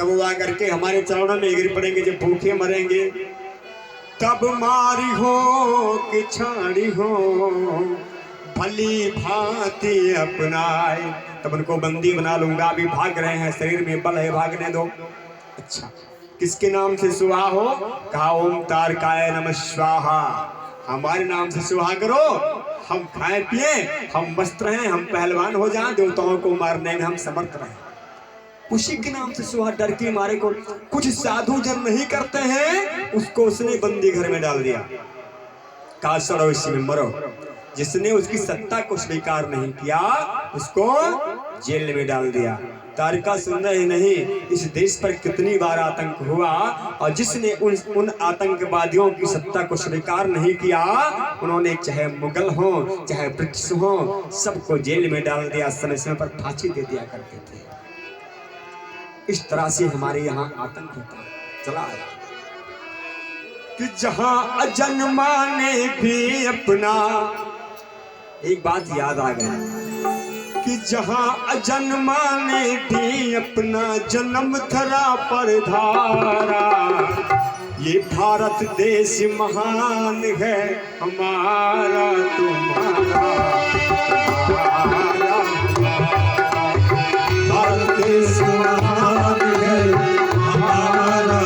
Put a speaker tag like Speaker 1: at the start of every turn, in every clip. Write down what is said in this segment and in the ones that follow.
Speaker 1: तब वो आकर के हमारे चरणों में गिर पड़ेंगे। जब भूखे मरेंगे तब मारी हो कि छाड़ी हो भली भांति अपनाए, तब उनको बंदी बना लूंगा। अभी भाग रहे हैं, शरीर में बल है, भागने दो। अच्छा, किसके नाम से सुहा हो? कहा ओम तारकाय नमः स्वाहा। हमारे नाम से सुहा करो, हम खाए पिए, हम मस्त रहें, हम पहलवान हो जाएं, देवताओं को मारने में हम समर्थ रहें। उसी के नाम से सुहा। डर के मारे को कुछ साधु जन नहीं करते हैं, उसको उसने बंदी घर में डाल दिया। कहा सड़ो इसी में मरो। जिसने उसकी सत्ता को स्वीकार नहीं किया उसको जेल में डाल दिया। तारिका सुन रहे नहीं, इस देश पर कितनी बार आतंक हुआ, और जिसने उन आतंकवादियों की सत्ता को स्वीकार नहीं किया, उन्होंने चाहे मुगल हो चाहे ब्रिटिश हो, सबको जेल में डाल दिया, समय समय पर फांसी दे दिया करते थे। इस तरह से हमारे यहाँ आतंक होता है। चला आया कि जहां अजन्मा ने भी अपना, एक बात याद आ गई कि जहां अजन्मा ने भी अपना जन्म धरा पर धारा, ये भारत देश महान है हमारा तुम्हारा, भारत देश महान है हमारा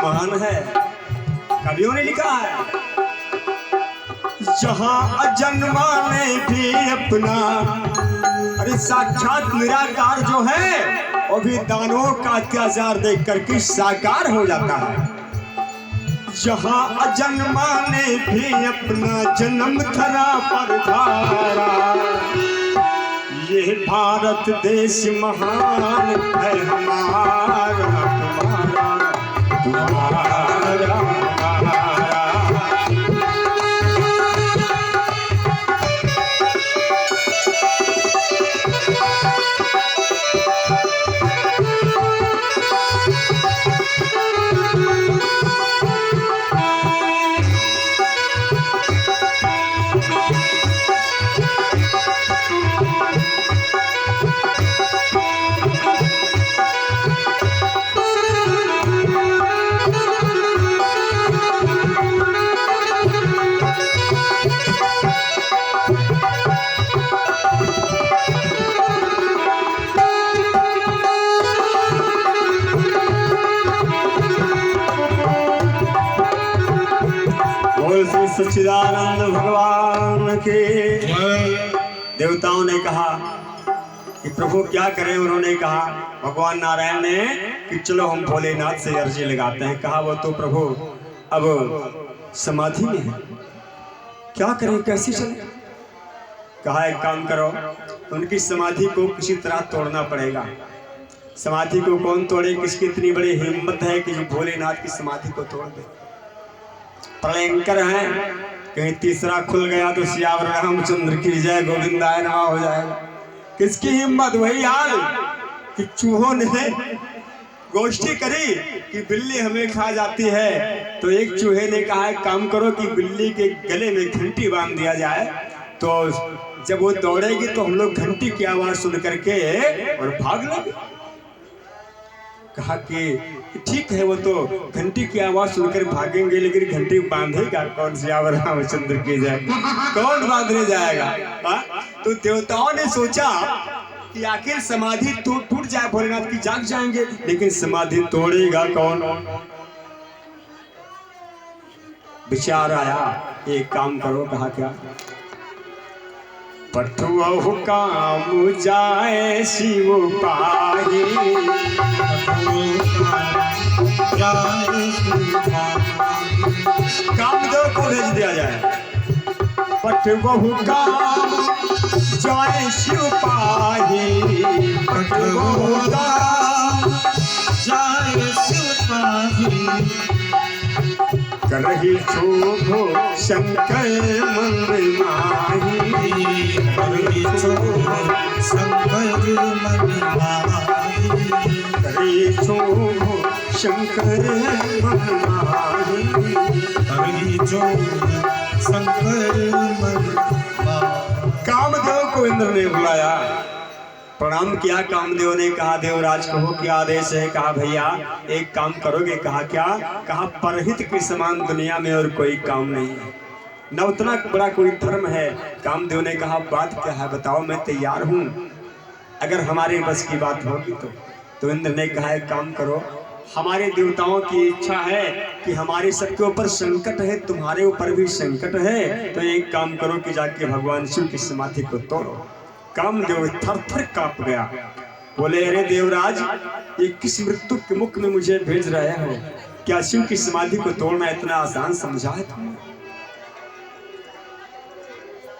Speaker 1: महान है। कवियों ने लिखा है जहां अजन्मा ने भी अपना, अरे साक्षात निराकार जो है वो भी दानवों का अत्याचार देख करके साकार हो जाता है। जहां अजन्मा ने भी अपना जन्म धरा पर धारा, ये भारत देश महान है हमारा सच्चिदानंद भगवान के। देवताओं ने कहा कि प्रभु क्या करें? उन्होंने कहा, भगवान नारायण ने कि चलो हम भोलेनाथ से अर्जी लगाते हैं। कहा वो तो प्रभु अब समाधि में है, क्या करें, कैसे चले? कहा एक काम करो, उनकी समाधि को किसी तरह तोड़ना पड़ेगा। समाधि को कौन तोड़े? किसकी इतनी बड़ी हिम्मत है कि जो भोलेनाथ की समाधि को तोड़ दे? प्रलयंकर है, कहीं तीसरा खुल गया तो सियावर रामचंद्र की जय गोविंदाय नमः हो जाएगा। किसकी हिम्मत? वही हाल कि चूहों ने गोष्ठी करी कि बिल्ली हमें खा जाती है, तो एक चूहे ने कहा एक काम करो कि बिल्ली के गले में घंटी बांध दिया जाए, तो जब वो दौड़ेगी तो हम लोग घंटी की आवाज सुन करके और भाग लेंगे। कहा कि ठीक है, वो तो घंटी की आवाज सुनकर भागेंगे, लेकिन घंटी बांधेगा कौन? सियावर रामचंद्र की जय, कौन बांधने जाएगा? तो देवताओं ने सोचा कि आखिर समाधि टूट जाए, भोलेनाथ की जाग जाएंगे, लेकिन समाधि तोड़ेगा कौन? विचार आया, एक काम करो। कहा क्या? पठुअहु काम जाए शिव पाही, कामदेव को भेज दिया जाए। पठुअहु काम जाए शिव पाही, पठुअहु काम जाए शिव पाही, करही शोभो शंकर मन माही,
Speaker 2: करही शोभो शंकर मन माही,
Speaker 1: करही शोभो शंकर मन माही,
Speaker 2: करही शोभो शंकर मन माही।
Speaker 1: कामदेव को इंद्र ने बुलाया, प्रणाम किया। कामदेव ने कहा देवराज कहो क्या आदेश है। कहा भैया एक काम करोगे। कहा क्या। कहा परहित के समान दुनिया में और कोई काम नहीं है, न उतना बड़ा कोई धर्म है। कामदेव ने कहा बात क्या है बताओ, मैं तैयार हूँ अगर हमारे बस की बात होगी तो इंद्र ने कहा एक काम करो, हमारे देवताओं की इच्छा है कि हमारे सबके ऊपर संकट है, तुम्हारे ऊपर भी संकट है, तो एक काम करो कि जाके भगवान शिव की समाधि को तोड़ो। कामदेव थर थर कांप गया, बोले अरे देवराज ये किस मृत्यु के मुख में मुझे भेज रहे हो, क्या शिव की समाधि को तोड़ना इतना आसान समझा है तुमने।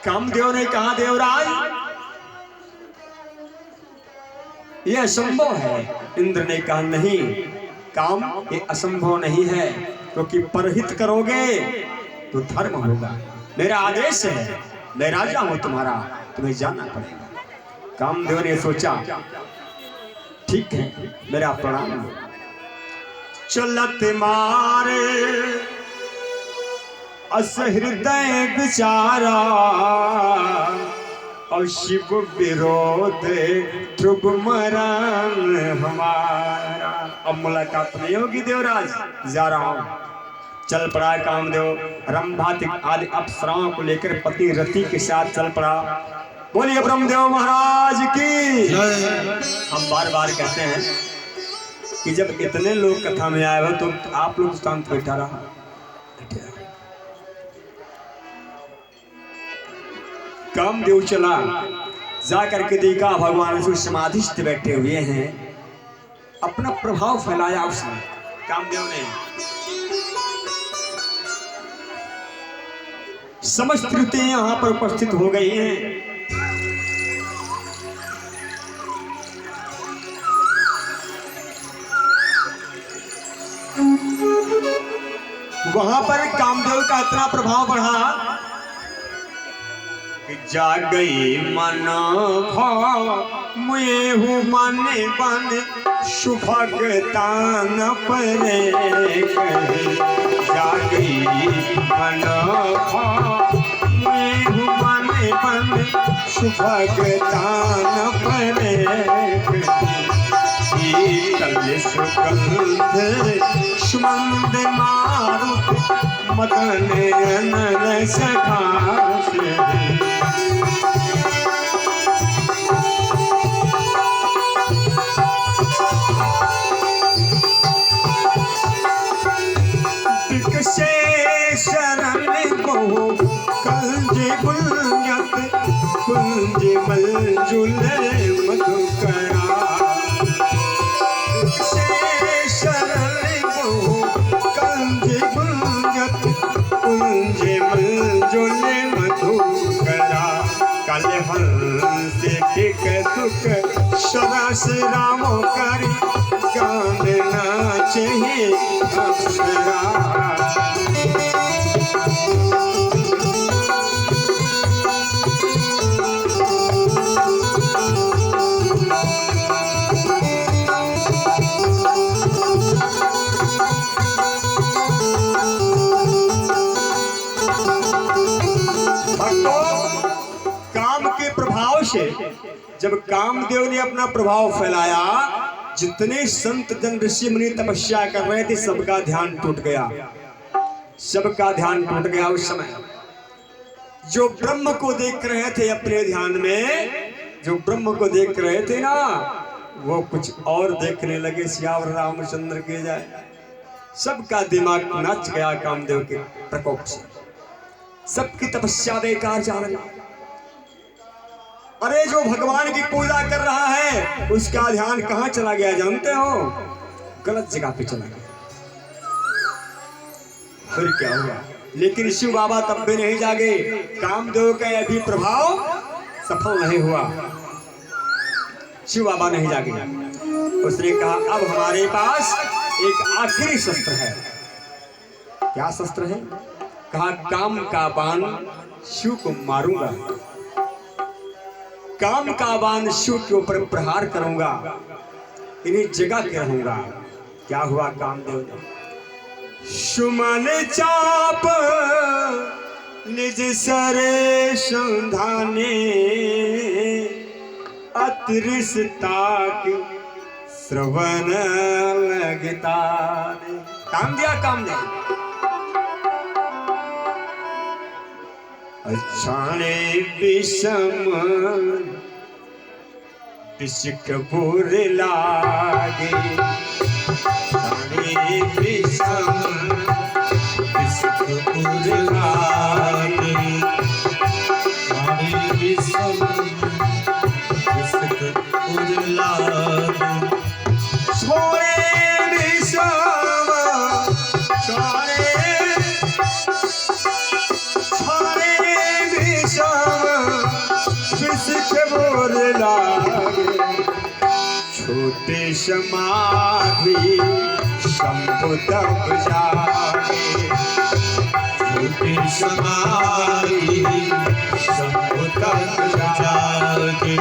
Speaker 1: कामदेव ने कहा देवराज यह असंभव है। इंद्र ने कहा नहीं काम ये असंभव नहीं है, क्योंकि परहित करोगे तो धर्म होगा, मेरा आदेश है, मैं राजा हूं तुम्हारा, तुम्हें जाना पड़ेगा। कामदेव ने सोचा ठीक है मेरा प्रणाम। चलत मारे अस हृदय विचारा, और शिव विरोध ध्रुव मरण हमारा। अब मुलाकात नहीं होगी देवराज, जा रहा हूं। चल पड़ा कामदेव रंभाति आदि अप्सराओं को लेकर पति रति के साथ चल पड़ा। बोलिए ब्रह्मदेव महाराज की। हम बार बार कहते हैं कि जब इतने लोग कथा में आए हो तो आप लोग शांत बैठा रहा। कामदेव चला, जा करके देखा भगवान शिव समाधिस्थ बैठे हुए हैं, अपना प्रभाव फैलाया उसने। कामदेव ने समस्त ऋतें यहां पर उपस्थित हो गई हैं। वहां पर कामदेव का इतना प्रभाव बढ़ा कि जाग गई मन भाव मुए हूँ मन बन सुभगतान परे, जाग गई मन भाव मुए हूँ मन बन सुभगतान परे, शीतल सुगंध सुमंद मारुत मदन अनल सखास। विकसे शरण बहु कंज गुंजत कुंज मंजुल मधुकरा, कल हंस टिक सुख सरस रामो करी गान नाचे अप्सरा। जब कामदेव ने अपना प्रभाव फैलाया, जितने संत जन ऋषि मुनि तपस्या कर रहे थे सबका ध्यान टूट गया, सबका ध्यान टूट गया। उस समय जो ब्रह्म को देख रहे थे अपने ध्यान में, जो ब्रह्म को देख रहे थे ना, वो कुछ और देखने लगे सियावर रामचंद्र के जाए। सबका दिमाग नाच गया कामदेव के प्रकोप से, सबकी तपस्या बेकार जा रही। अरे जो भगवान की पूजा कर रहा है उसका ध्यान कहां चला गया जानते हो? गलत जगह पे चला गया। फिर क्या हुआ? लेकिन शिव बाबा तब भी नहीं जागे, कामदेव का यह भी प्रभाव सफल नहीं हुआ। शिव बाबा नहीं जागे, उसने कहा अब हमारे पास एक आखिरी शस्त्र है, क्या शस्त्र है? कहा काम का बाण शिव को मारूंगा, काम का बाण शिव के ऊपर प्रहार करूंगा, इन्हीं जगह के रहूंगा। क्या हुआ कामदेव ने? सुमन चाप निज सरे संधाने, अतृष्टा श्रवण लगता। काम दिया कामदेव। अछाणे विषम विषक बुर लागे, अछाणे विषम विषक बुर लागे,
Speaker 2: अछाणे विषम विषक बुर लागे।
Speaker 1: छोड़े विषम छोड़े बुर लागे, छोटे समाधि शंभु तप जागे,
Speaker 2: छोटे समाधि शंभु तप जागे।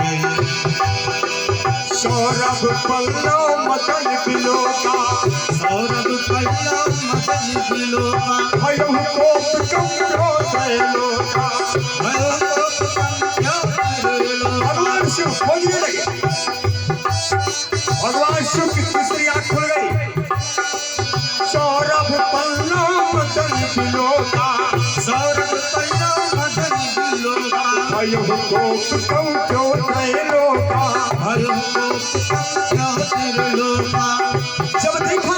Speaker 1: सौरभ पल्लव मदन बिलोका,
Speaker 2: सौरभ पल्लव मदन बिलोका,
Speaker 1: भयउ कोप कम्यो त्रैलोका। भगवान शिव खोजने लगे। भगवान शिव की तीसरी आंख खुल गई। सौरभ पल्लव मदन बिलोका,
Speaker 2: सौरभ पल्लव मदन बिलोका,
Speaker 1: भयउ कोप कम्यो त्रैलोका।
Speaker 2: भयउ कोप कम्यो त्रैलोका।
Speaker 1: जब देखा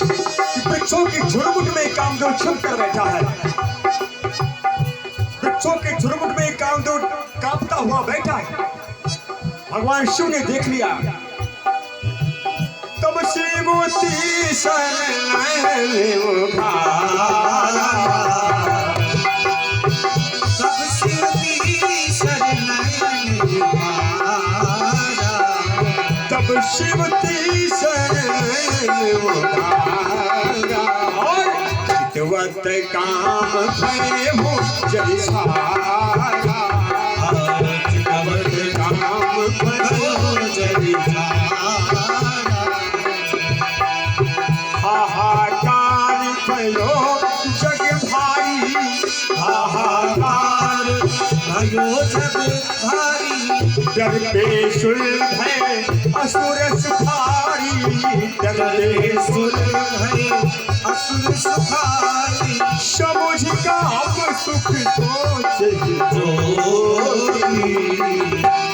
Speaker 1: कि वृक्षों की झुरमुट में कामदेव छुप कर बैठा है, वृक्षों के झुरमुट में कामदेव कांपता हुआ बैठा है, भगवान शिव ने देख लिया। तब शिवती शरण उभारा,
Speaker 2: तब शिवती शरण उभारा,
Speaker 1: तब शिवती शरण उभारा। और चितवत काम भय हो जय सारा,
Speaker 2: चितवत
Speaker 1: काम भयो
Speaker 2: जय सारा।
Speaker 1: हाहाकार भयो जग भारी, हाहाकार
Speaker 2: भयो जग भारी,
Speaker 1: डर पे सुलभ है असुर सुखारी, डर पे
Speaker 2: सुर है असुर सुखारी।
Speaker 1: समुझ काम सुख सोच
Speaker 2: जोगी,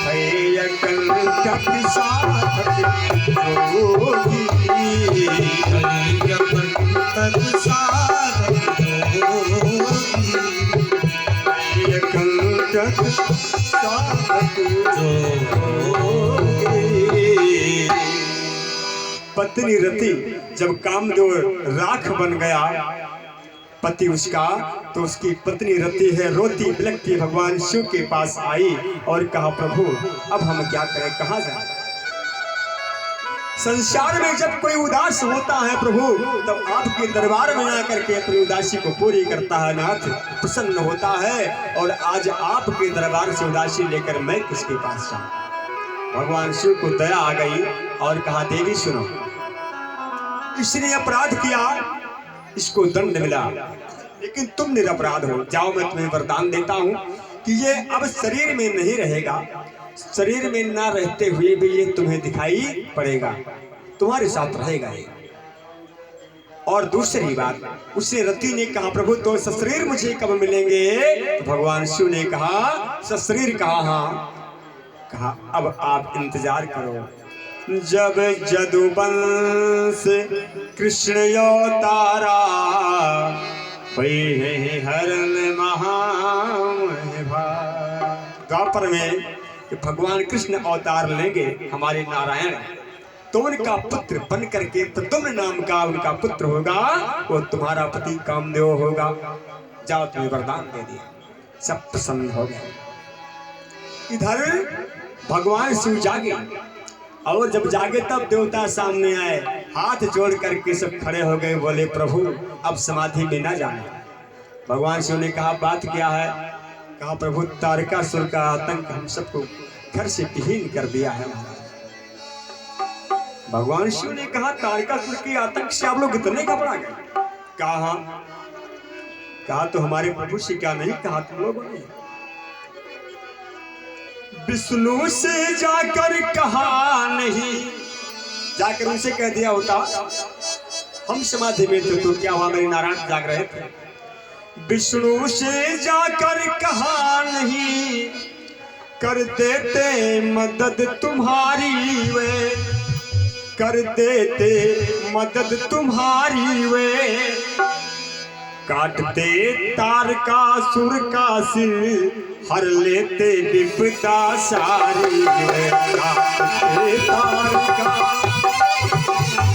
Speaker 1: है कंटक साधक जोगी,
Speaker 2: कंटक साधक जोगी,
Speaker 1: कंटक साधक
Speaker 2: जोगी।
Speaker 1: पत्नी रति जब कामदेव राख बन गया पति उसका, तो उसकी पत्नी रति है रोती बिलखती भगवान शिव के पास आई और कहा प्रभु अब हम क्या करें, कहाँ जाएं? संसार में जब कोई उदास होता है प्रभु, तब आपके दरबार में आकर के अपनी उदासी को पूरी करता है नाथ, प्रसन्न होता है। और आज आपके दरबार से उदासी लेकर मैं किसके पास जाऊं? भगवान शिव को दया आ गई और कहा देवी सुनो, इसने अपराध किया, इसको दंड मिला, लेकिन तुम निरपराध हो। जाओ मैं तुम्हें वरदान देता हूं कि ये अब शरीर में नहीं रहेगा, शरीर में ना रहते हुए भी ये तुम्हें दिखाई पड़ेगा, तुम्हारे साथ रहेगा ये। और दूसरी बात, उससे रति ने कहा प्रभु तो सशरीर मुझे कब मिलेंगे? तो भगवान शिव ने कहा सशरीर कहा? हाँ। कहा अब आप इंतजार करो, जब जदुवंश कृष्ण अवतारा, हरण महामहिमा। द्वापर में भगवान कृष्ण अवतार लेंगे हमारे नारायण, तो उनका पुत्र बन करके प्रद्युम्न नाम का उनका पुत्र होगा, वो तुम्हारा पति कामदेव होगा। जाओ तुम्हें वरदान दे दिया, सब प्रसन्न हो गए। इधर भगवान शिव जागे और जब जागे तब देवता सामने आए, हाथ जोड़ करके सब खड़े हो गए, बोले प्रभु अब समाधि में ना जाना। भगवान शिव ने कहा बात क्या है? कहा प्रभु तारकासुर का आतंक हम सबको घर से विहीन कर दिया है। भगवान शिव ने कहा तारकासुर के आतंक से आप लोग इतने घबरा गए? कहा तो हमारे प्रभु से क्या नहीं कहा तुम लोगों ने? विष्णु से जाकर कहा नहीं, जाकर उनसे कह दिया होता हम समाधि में थे तो क्या हुआ, मेरे नारायण जाग रहे थे। विष्णु से जाकर कहा नहीं, कर देते मदद तुम्हारी वे, कर देते मदद तुम्हारी वे, काटते तारकासुर का सिर, हर लेते विपदा सारी वे, काटते तारका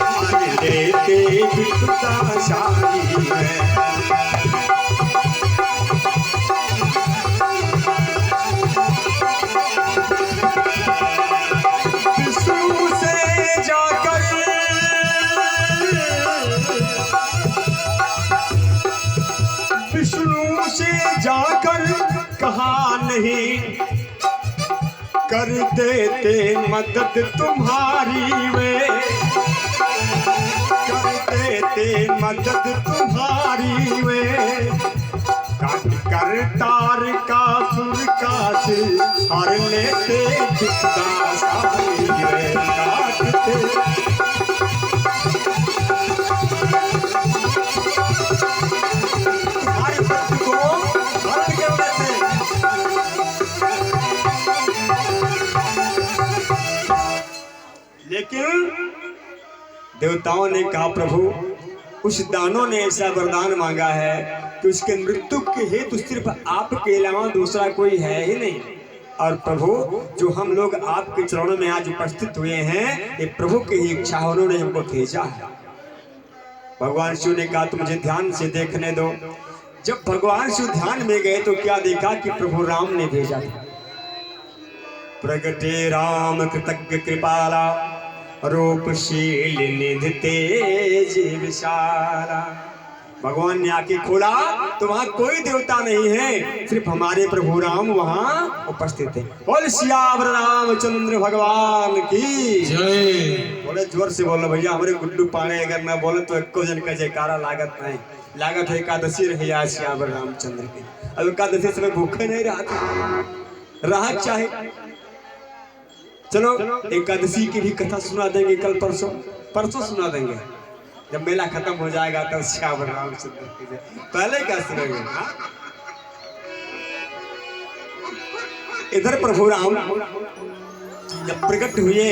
Speaker 1: हर लेते विपदा सारी वे। विष्णु से जाकर कहा नहीं, कर देते मदद तुम्हारी वे, कर देते मदद तुम्हारी वे, काट कर तारकासुर का सिर, हर लेते विपदा सारी वे, काटते लेकिन देवताओं ने कहा प्रभु उस दानों ने ऐसा वरदान मांगा है कि उसके मृत्यु के हेतु सिर्फ आपके अलावा दूसरा कोई है ही नहीं। और प्रभु जो हम लोग आपके चरणों में आज उपस्थित हुए हैं, ये प्रभु की ही इच्छा है, उन्होंने हमको भेजा है। भगवान शिव ने कहा तो मुझे ध्यान से देखने दो। जब भगवान शिव ध्यान में गए तो क्या देखा कि प्रभु राम ने भेजा था। प्रगटे राम कृतज्ञ कृपाला, रूपशील निधि तेज विशाला। भगवान ने आके खोला तो वहां कोई देवता नहीं है, सिर्फ हमारे प्रभु राम वहां उपस्थित है। बोल सियावर रामचंद्र भगवान की जय। बोले जोर से बोलो भैया, हमारे गुड्डू पाने अगर ना बोले तो एको जन का जयकारा लागत नहीं। लागत है एकादशी रही आज सियावर रामचंद्र की। अब एकादशी समय भूखे नहीं रहा, राहत चाहे। चलो एकादशी की भी कथा सुना देंगे कल परसों सुना देंगे, जब मेला खत्म हो जाएगा तब श्यावर रामचंद्र की जय। पहले क्या सुनेंगे? इधर प्रभु राम जब प्रकट हुए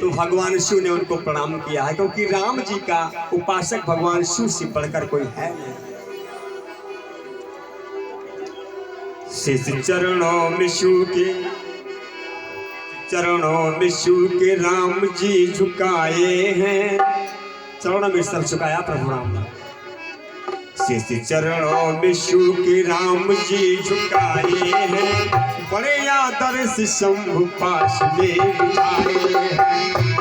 Speaker 1: तो भगवान शिव ने उनको प्रणाम किया है, क्योंकि राम जी का उपासक भगवान शिव से बढ़कर कोई है नहीं। शिव चरणों में शिव के, चरणों में शिव के राम जी झुकाए हैं। चरणों में सर झुकाया प्रभु राम ने। शिव चरणों में शिव के राम जी झुकाए हैं, बड़े आदर से शंभु पास में बिठाए हैं।